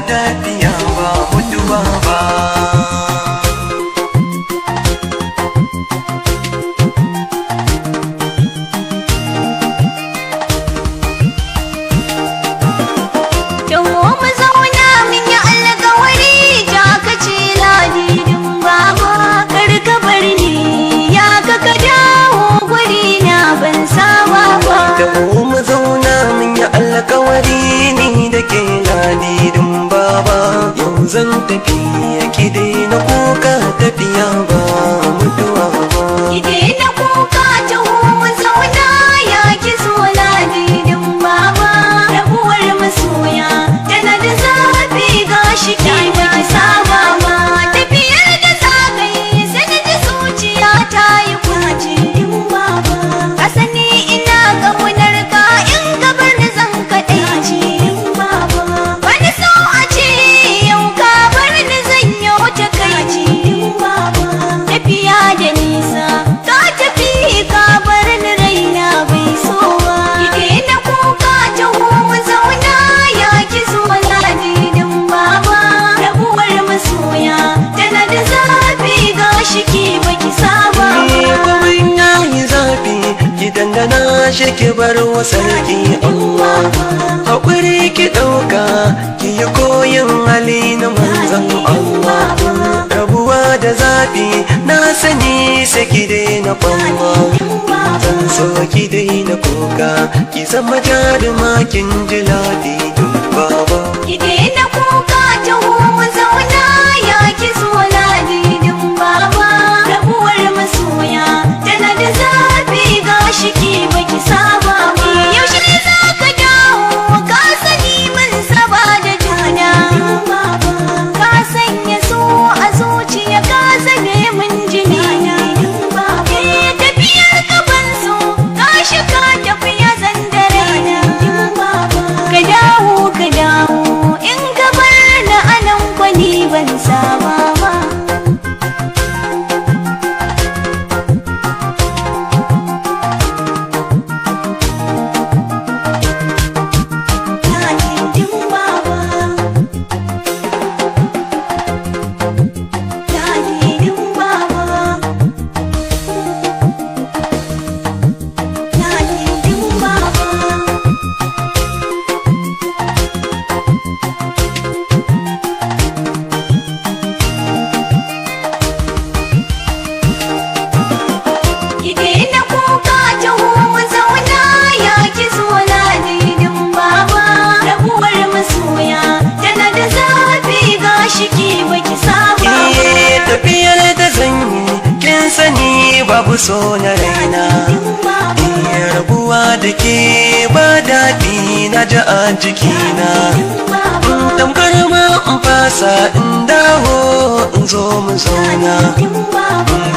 tafiya ba mutuwa ba. Alkawari ni da ke ladidin baba, yau zan tafi ki daina kuka tafiya ba mutuwa ba. Ki daina kuka taho mu zauna ya ki so ladidin baba, rabuwar masoya tana da zafi gashi ki baki saba ba. Tafiyar da zagaye sai na ji zuciya ta yi kwace din baba, ka sani ina ƙaunar ka in gabar da zan dangana shi ki bar wa sarki Allah, haƙuri ki ɗauka ki yi koyin hali na manzan Allah. Rabuwa da zafi na sani sai ki daina kwamma, zan so ki daina kuka ki zama jaruma kin ji ladidin baba. Ki daina kuka taho mu zauna ya ki so ladidin baba, rabuwar masoya tana da zafi gashi ki baki saba ba. Yaushe ne za ka dawo ka sani mun saba da juna, ka sanya so a zuciya ka zame mun jini. Tafiyar ka ban so gashi ka tafiya zan da raina. Ka dawo in ka bar na anan kwani ban saba ba. Babu so na raina, iya rabuwa da ke ba daɗi na ji a jikina. Tamkar ma in fasa in dawo in zo mu zauna,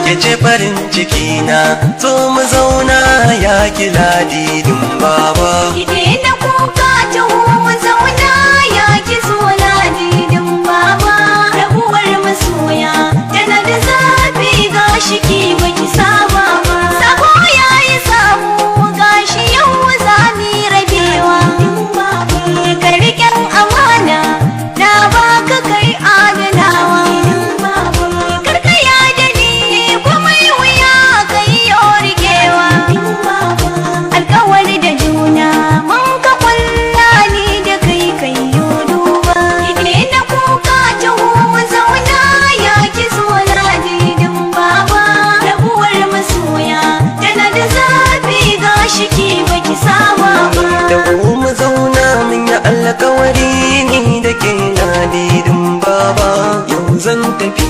ke ce farin cikina, zo mu zauna ya ki ladidin baba. Ki daina kuka taho mu zauna ya ki so ladidin baba, rabuwar masoya tana da zafi gashi ki baki saba ba. Sabo yayi sabo gashi yau za mu rabewa, ka riƙen amana na baka kai adanawa. Karkaya da ni kuma wuya kai yau rigewa, alkawari da juna mun ka kulla ni da kai kai yo duba. Ki daina kuka taho mu zauna ya ki so ladidin baba, rabuwar masoya tana da zafi gashi ki baki saba ba. Taho mu zauna mun yi alkawari ni da ke ladidin baba, yau zan tafi